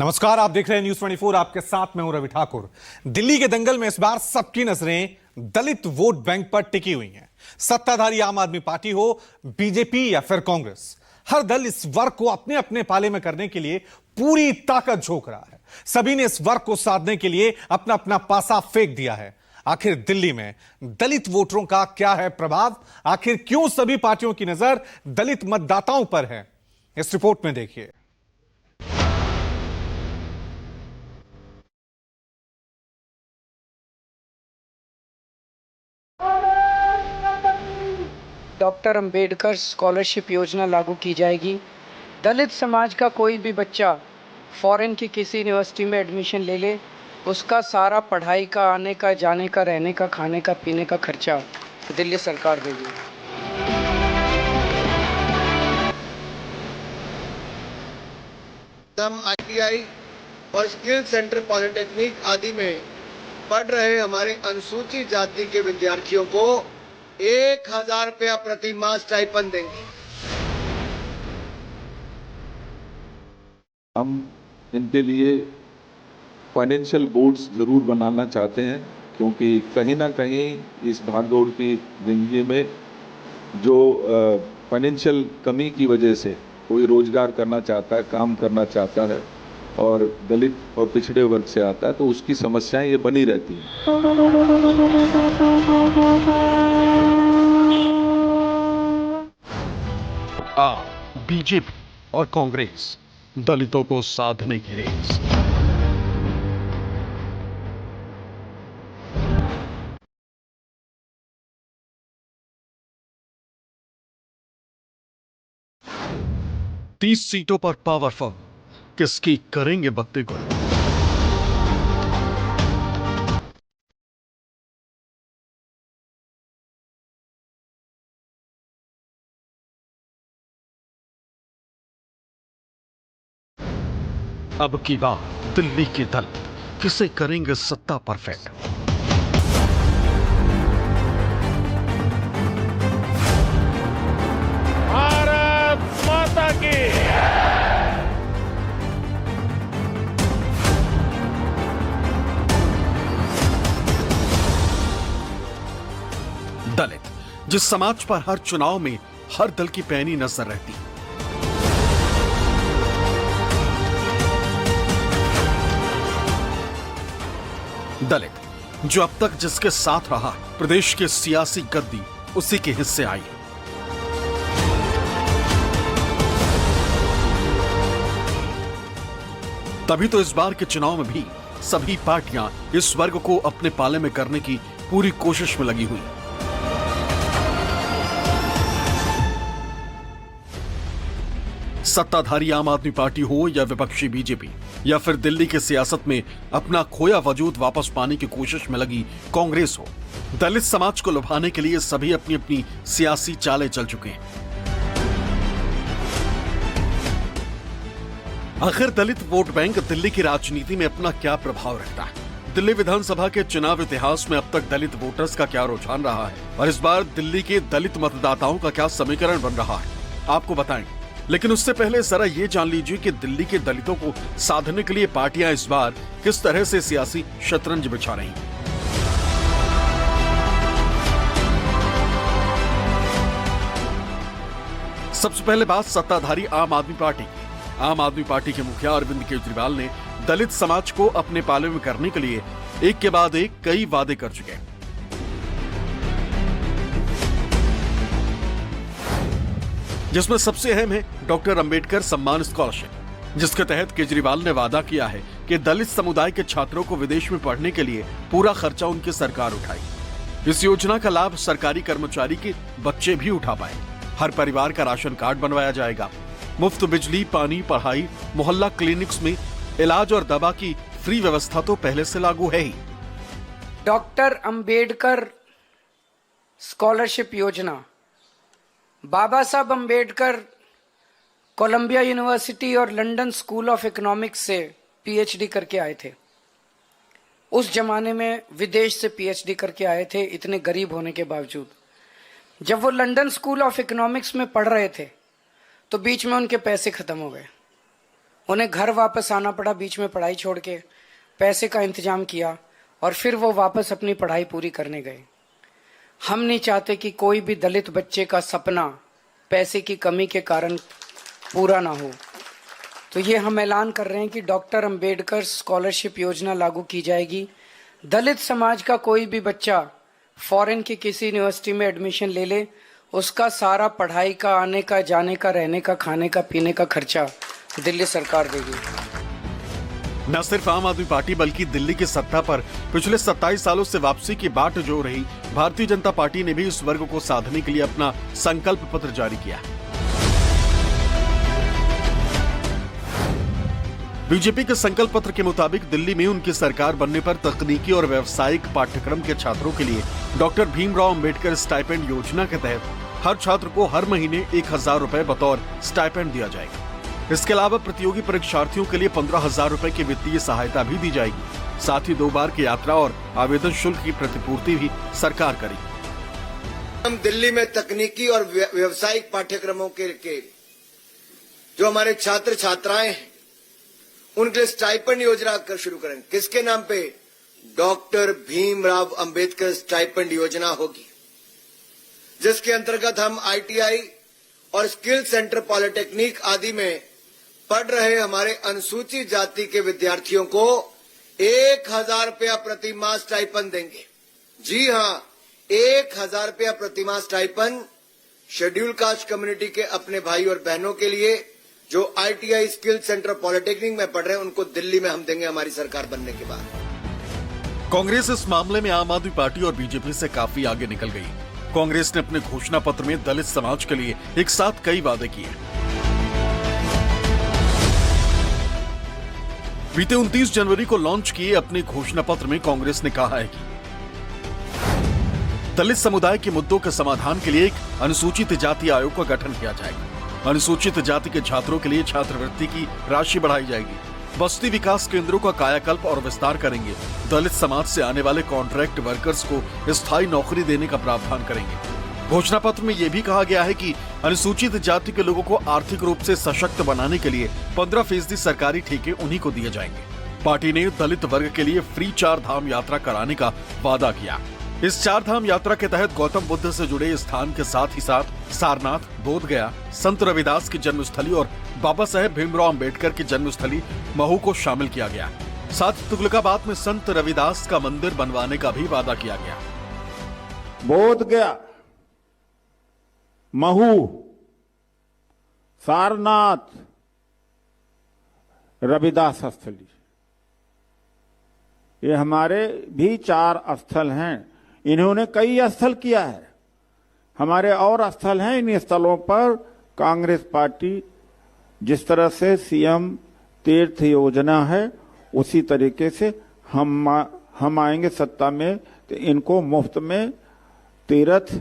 नमस्कार, आप देख रहे हैं न्यूज 24। आपके साथ मैं हूं रवि ठाकुर। दिल्ली के दंगल में इस बार सबकी नजरें दलित वोट बैंक पर टिकी हुई हैं। सत्ताधारी आम आदमी पार्टी हो, बीजेपी या फिर कांग्रेस, हर दल इस वर्ग को अपने अपने पाले में करने के लिए पूरी ताकत झोंक रहा है। सभी ने इस वर्ग को साधने के लिए अपना अपना पासा फेंक दिया है। आखिर दिल्ली में दलित वोटरों का क्या है प्रभाव? आखिर क्यों सभी पार्टियों की नजर दलित मतदाताओं पर है? इस रिपोर्ट में देखिए। डॉक्टर अंबेडकर स्कॉलरशिप योजना लागू की जाएगी। दलित समाज का कोई भी बच्चा फॉरेन की किसी यूनिवर्सिटी में एडमिशन ले ले, उसका सारा पढ़ाई का, आने का, जाने का, रहने का, खाने का, पीने का खर्चा दिल्ली सरकार देगी। हम ITI और स्किल सेंटर पॉलिटेक्निक आदि में पढ़ रहे हमारे अनुसूचित जाति के विद्यार्थियों को 1,000 रुपया प्रति माह स्टाइपेंड देंगे। हम इनके लिए फाइनेंशियल गोल्स ज़रूर बनाना चाहते हैं, क्योंकि कहीं ना कहीं इस भागदौड़ की जिंदगी में जो फाइनेंशियल कमी की वजह से कोई रोजगार करना चाहता है, काम करना चाहता है और दलित और पिछड़े वर्ग से आता है, तो उसकी समस्याएं ये बनी रहती हैं। बीजेपी और कांग्रेस दलितों को साधने की रेस। तीस सीटों पर पावरफुल किसकी करेंगे बत्ती गुल? अब की बात दिल्ली के दलित किसे करेंगे सत्ता परफेक्ट? भारत माता की। दलित, जिस समाज पर हर चुनाव में हर दल की पैनी नजर रहती है। दलित, जो अब तक जिसके साथ रहा, प्रदेश के सियासी गद्दी उसी के हिस्से आई है। तभी तो इस बार के चुनाव में भी सभी पार्टियां इस वर्ग को अपने पाले में करने की पूरी कोशिश में लगी हुई। सत्ताधारी आम आदमी पार्टी हो या विपक्षी बीजेपी या फिर दिल्ली के सियासत में अपना खोया वजूद वापस पाने की कोशिश में लगी कांग्रेस हो, दलित समाज को लुभाने के लिए सभी अपनी अपनी सियासी चालें चल चुके हैं। आखिर दलित वोट बैंक दिल्ली की राजनीति में अपना क्या प्रभाव रखता है? दिल्ली विधानसभा के चुनाव इतिहास में अब तक दलित वोटर्स का क्या रुझान रहा है और इस बार दिल्ली के दलित मतदाताओं का क्या समीकरण बन रहा है, आपको बताएंगे। लेकिन उससे पहले जरा ये जान लीजिए कि दिल्ली के दलितों को साधने के लिए पार्टियां इस बार किस तरह से सियासी शतरंज बिछा रही हैं। सबसे पहले बात सत्ताधारी आम आदमी पार्टी की। आम आदमी पार्टी के मुखिया अरविंद केजरीवाल ने दलित समाज को अपने पाले में करने के लिए एक के बाद एक कई वादे कर चुके हैं। जिसमें सबसे अहम है डॉक्टर अंबेडकर सम्मान स्कॉलरशिप, जिसके तहत केजरीवाल ने वादा किया है कि दलित समुदाय के छात्रों को विदेश में पढ़ने के लिए पूरा खर्चा उनकी सरकार उठाई। इस योजना का लाभ सरकारी कर्मचारी के बच्चे भी उठा पाए। हर परिवार का राशन कार्ड बनवाया जाएगा। मुफ्त बिजली, पानी, पढ़ाई, मोहल्ला क्लिनिक्स में इलाज और दवा की फ्री व्यवस्था तो पहले से लागू है ही। डॉक्टर अंबेडकर स्कॉलरशिप योजना, बाबा साहब अंबेडकर कोलंबिया यूनिवर्सिटी और लंदन स्कूल ऑफ इकोनॉमिक्स से PhD करके आए थे। उस जमाने में विदेश से PhD करके आए थे, इतने गरीब होने के बावजूद। जब वो लंदन स्कूल ऑफ इकोनॉमिक्स में पढ़ रहे थे तो बीच में उनके पैसे खत्म हो गए। उन्हें घर वापस आना पड़ा बीच में पढ़ाई छोड़ के, पैसे का इंतजाम किया और फिर वो वापस अपनी पढ़ाई पूरी करने गए। हम नहीं चाहते कि कोई भी दलित बच्चे का सपना पैसे की कमी के कारण पूरा ना हो। तो ये हम ऐलान कर रहे हैं कि डॉक्टर अंबेडकर स्कॉलरशिप योजना लागू की जाएगी। दलित समाज का कोई भी बच्चा फॉरेन की किसी यूनिवर्सिटी में एडमिशन ले ले, उसका सारा पढ़ाई का, आने का, जाने का, रहने का, खाने का, पीने का खर्चा दिल्ली सरकार देगी। न सिर्फ आम आदमी पार्टी बल्कि दिल्ली की सत्ता पर पिछले 27 सालों से वापसी की बाट जो रही भारतीय जनता पार्टी ने भी इस वर्ग को साधने के लिए अपना संकल्प पत्र जारी किया। बीजेपी के संकल्प पत्र के मुताबिक दिल्ली में उनकी सरकार बनने पर तकनीकी और व्यावसायिक पाठ्यक्रम के छात्रों के लिए डॉक्टर भीमराव अंबेडकर स्टाइपेंड योजना के तहत हर छात्र को हर महीने 1000 रुपए बतौर स्टाइपेंड दिया जाएगा। इसके अलावा प्रतियोगी परीक्षार्थियों के लिए 15,000 रुपए की वित्तीय सहायता भी दी जाएगी। साथ ही 2 बार की यात्रा और आवेदन शुल्क की प्रतिपूर्ति भी सरकार करेगी। हम दिल्ली में तकनीकी और व्यावसायिक पाठ्यक्रमों के जो हमारे छात्र छात्राएं हैं उनके लिए स्टाइपेंड योजना कर शुरू करेंगे। किसके नाम पे? डॉक्टर भीमराव अंबेडकर स्टाइपेंड योजना होगी, जिसके अंतर्गत हम ITI और स्किल सेंटर पॉलिटेक्निक आदि में पढ़ रहे हमारे अनुसूचित जाति के विद्यार्थियों को 1000 रुपया प्रति माह स्टाइपेंड देंगे। जी हां, 1000 रुपया प्रति माह स्टाइपेंड शेड्यूल कास्ट कम्युनिटी के अपने भाई और बहनों के लिए जो ITI स्किल सेंटर पॉलिटेक्निक में पढ़ रहे हैं उनको दिल्ली में हम देंगे हमारी सरकार बनने के बाद। कांग्रेस इस मामले में आम आदमी पार्टी और बीजेपी से काफी आगे निकल गई। कांग्रेस ने अपने घोषणा पत्र में दलित समाज के लिए एक साथ कई वादे किए। बीते 29 जनवरी को लॉन्च किए अपने घोषणा पत्र में कांग्रेस ने कहा है कि दलित समुदाय के मुद्दों के समाधान के लिए एक अनुसूचित जाति आयोग का गठन किया जाएगा। अनुसूचित जाति के छात्रों के लिए छात्रवृत्ति की राशि बढ़ाई जाएगी। बस्ती विकास केंद्रों का कायाकल्प और विस्तार करेंगे। दलित समाज से आने वाले कॉन्ट्रैक्ट वर्कर्स को स्थायी नौकरी देने का प्रावधान करेंगे। घोषणा पत्र में यह भी कहा गया है कि अनुसूचित जाति के लोगों को आर्थिक रूप से सशक्त बनाने के लिए 15% सरकारी ठेके उन्हीं को दिए जाएंगे। पार्टी ने दलित वर्ग के लिए फ्री 4 धाम यात्रा कराने का वादा किया। इस 4 धाम यात्रा के तहत गौतम बुद्ध से जुड़े स्थान के साथ ही साथ सारनाथ, बोधगया, संत रविदास की जन्मस्थली और बाबा साहेब भीमराव अंबेडकर की जन्मस्थली महू को शामिल किया गया। साथ ही तुगलकाबाद में संत रविदास का मंदिर बनवाने का भी वादा किया गया। बोधगया, महू, सारनाथ, रविदास स्थली, ये हमारे भी 4 स्थल हैं। इन्होंने कई स्थल किया है, हमारे और स्थल हैं। इन स्थलों पर कांग्रेस पार्टी जिस तरह से CM तीर्थ योजना है उसी तरीके से हम आएंगे सत्ता में तो इनको मुफ्त में तीर्थ